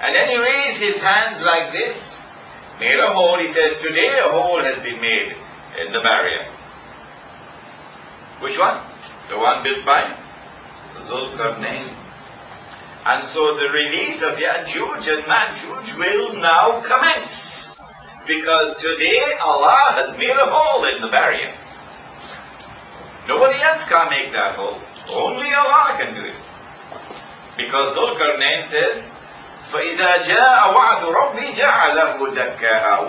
And then he raised his hands like this, made a hole. He says, today a hole has been made in the barrier. Which one? The one built by Zulkarnain. And so the release of Ya'juj and Ma'juj will now commence. Because today Allah has made a hole in the barrier. Nobody else can make that hole. Only Allah can do it. Because Zulkarnain says, فَإِذَا جَاءَ وَعْدُ رَبِّي جَعَلَهُ دَكَّاءَ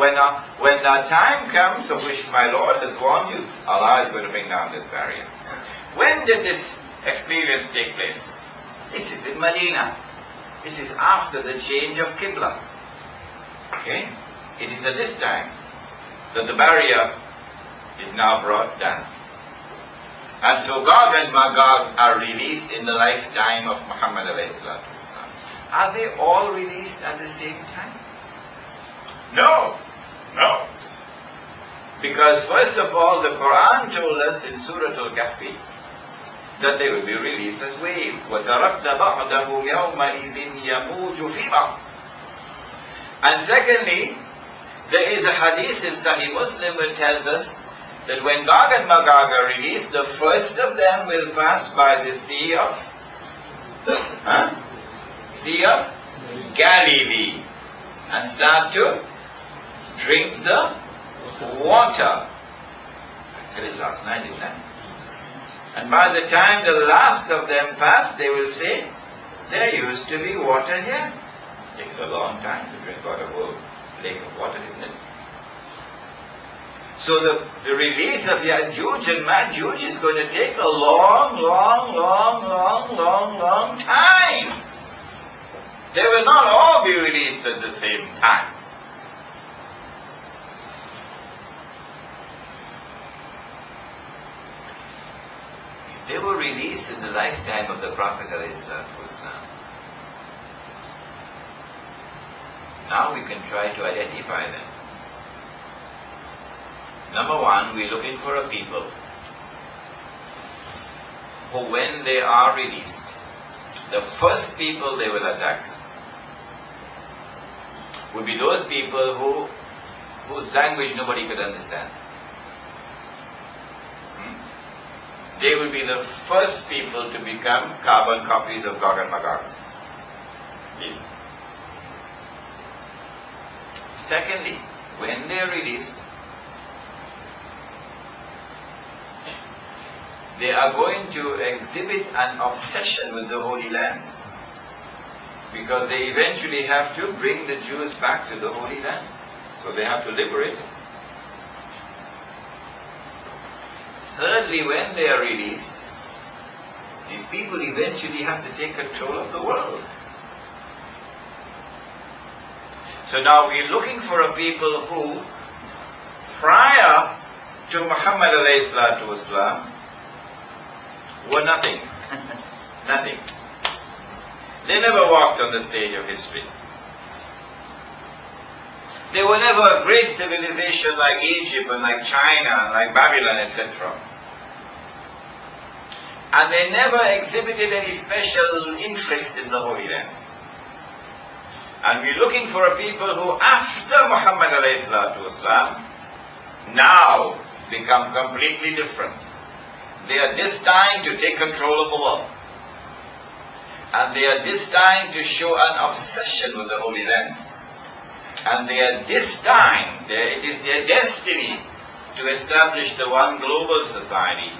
When the time comes of which my Lord has warned you, Allah is going to bring down this barrier. When did this experience take place? This is in Medina. This is after the change of Qibla. Okay? It is at this time that the barrier is now brought down. And so Gog and Magog are released in the lifetime of Muhammad alayhi salatu wasalam. Are they all released at the same time? No. No. Because first of all, the Qur'an told us in Surah Al-Kahf that they will be released as waves. وَتَرَكْنَ بَعْضَهُمْ يَوْمَئِذٍ يَمُوجُ فِي بَعْضٍ. And secondly, there is a hadith in Sahih Muslim which tells us that when Gog and Magog are released, the first of them will pass by the Sea of Galilee and start to drink the water. I said it last night, didn't I? And by the time the last of them pass, they will say, there used to be water here. It takes a long time to drink out a whole lake of water, isn't it? So the release of Ya'juj and Ma'juj is going to take a long time. They will not all be released at the same time. They were released in the lifetime of the Prophet ﷺ. Now we can try to identify them. Number one, we're looking for a people who, when they are released, the first people they will attack would be those people whose language nobody could understand. They will be the first people to become carbon copies of Gog and Magog. Yes. Secondly, when they are released, they are going to exhibit an obsession with the Holy Land, because they eventually have to bring the Jews back to the Holy Land. So they have to liberate it. Thirdly, when they are released, these people eventually have to take control of the world. So now we're looking for a people who, prior to Muhammad alayhi salatu wasalam, were nothing. Nothing. They never walked on the stage of history. They were never a great civilization like Egypt and like China and like Babylon, etc. And they never exhibited any special interest in the Holy Land. And we're looking for a people who, after Muhammad alayhi salatu wasalam, now become completely different. They are destined to take control of the world. And they are destined to show an obsession with the Holy Land. And they are destined, it is their destiny to establish the one global society.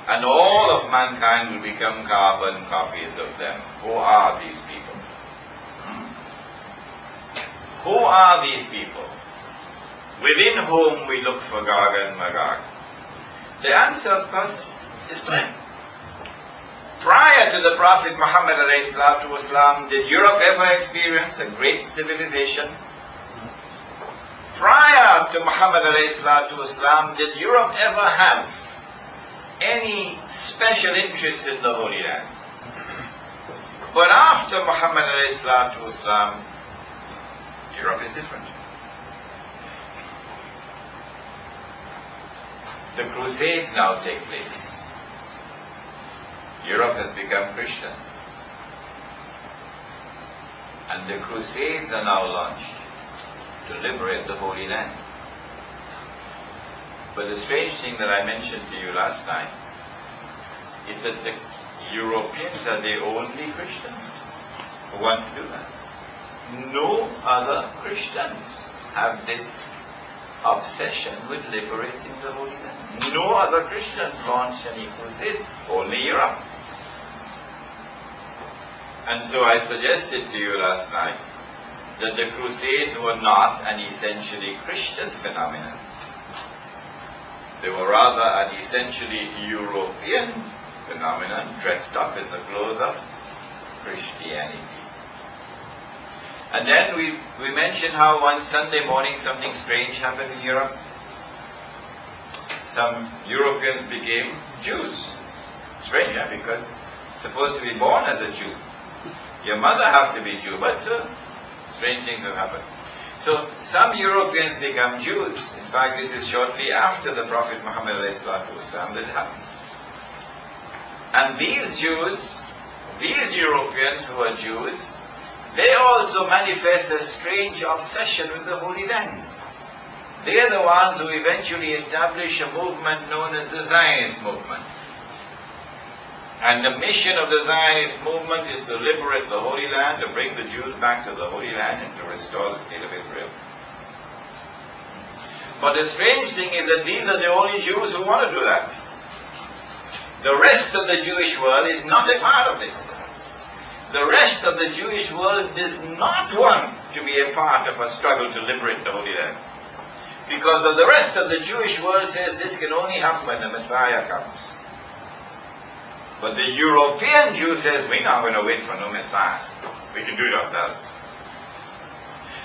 And all of mankind will become carbon copies of them. Who are these people? Who are these people within whom we look for Gog and Magog? The answer, of course, is plain. Prior to the Prophet Muhammad ﷺ, did Europe ever experience a great civilization? Prior to Muhammad ﷺ, did Europe ever have any special interest in the Holy Land? But after Muhammad ﷺ, Europe is different. The Crusades now take place. Europe has become Christian. And the Crusades are now launched to liberate the Holy Land. But the strange thing that I mentioned to you last night is that the Europeans are the only Christians who want to do that. No other Christians have this obsession with liberating the Holy Land. No other Christians launched any crusade, only Europe. And so I suggested to you last night that the Crusades were not an essentially Christian phenomenon. They were rather an essentially European phenomenon dressed up in the clothes of Christianity. And then we mentioned how one Sunday morning something strange happened in Europe. Some Europeans became Jews. Strange, yeah? Because supposed to be born as a Jew. Your mother have to be Jew, but strange things have happened. So some Europeans become Jews. In fact, this is shortly after the Prophet Muhammad that it happened. And these Jews, these Europeans who are Jews, they also manifest a strange obsession with the Holy Land. They are the ones who eventually establish a movement known as the Zionist movement. And the mission of the Zionist movement is to liberate the Holy Land, to bring the Jews back to the Holy Land, and to restore the state of Israel. But the strange thing is that these are the only Jews who want to do that. The rest of the Jewish world is not a part of this. The rest of the Jewish world does not want to be a part of a struggle to liberate the Holy Land. Because the rest of the Jewish world says this can only happen when the Messiah comes. But the European Jew says, we're not going to wait for no Messiah. We can do it ourselves.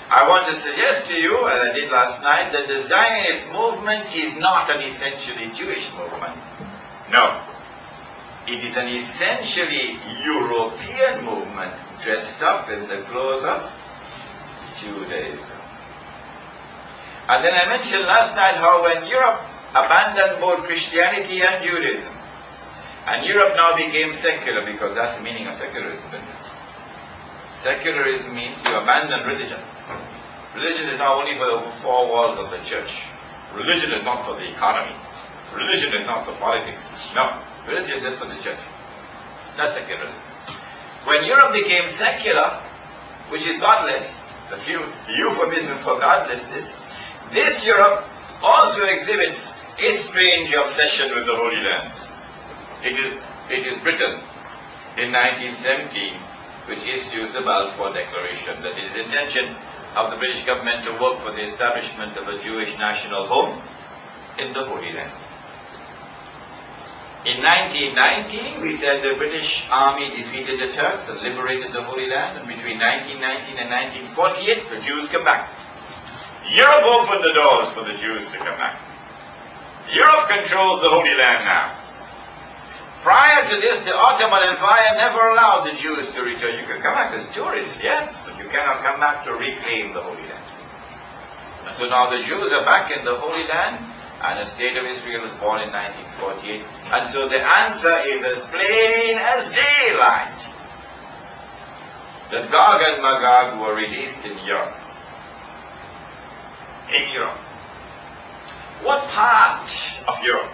I want to suggest to you, as I did last night, that the Zionist movement is not an essentially Jewish movement. No. It is an essentially European movement dressed up in the clothes of Judaism. And then I mentioned last night how when Europe abandoned both Christianity and Judaism, and Europe now became secular, because that's the meaning of secularism, isn't it? Secularism means you abandon religion. Religion is not only for the four walls of the church. Religion is not for the economy. Religion is not for politics. No. Religion is for the church. That's secularism. When Europe became secular, which is godless, the euphemism for godlessness, this Europe also exhibits a strange obsession with the Holy Land. It is Britain in 1917 which issues the Balfour Declaration, that it is the intention of the British government to work for the establishment of a Jewish national home in the Holy Land. In 1919, we said the British Army defeated the Turks and liberated the Holy Land, and between 1919 and 1948, the Jews come back. Europe opened the doors for the Jews to come back. Europe controls the Holy Land now. Prior to this, the Ottoman Empire never allowed the Jews to return. You can come back as tourists, yes, but you cannot come back to reclaim the Holy Land. And so now the Jews are back in the Holy Land, and the state of Israel was born in 1948. And so the answer is as plain as daylight. That Gog and Magog were released in Europe. In Europe. What part of Europe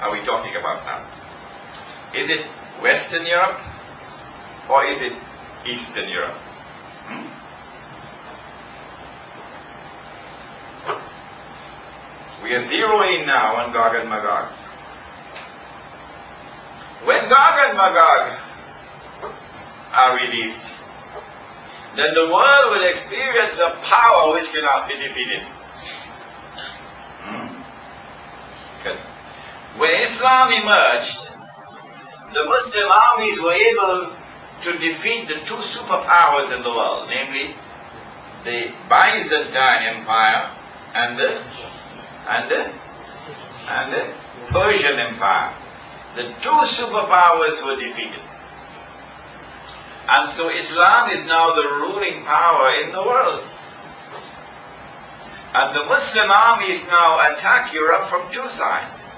are we talking about now? Is it Western Europe or is it Eastern Europe? We are zeroing now on Gog and Magog. When Gog and Magog are released, then the world will experience a power which cannot be defeated. Good. When Islam emerged, the Muslim armies were able to defeat the two superpowers in the world, namely the Byzantine Empire and the Persian Empire. The two superpowers were defeated. And so Islam is now the ruling power in the world. And the Muslim armies now attack Europe from two sides.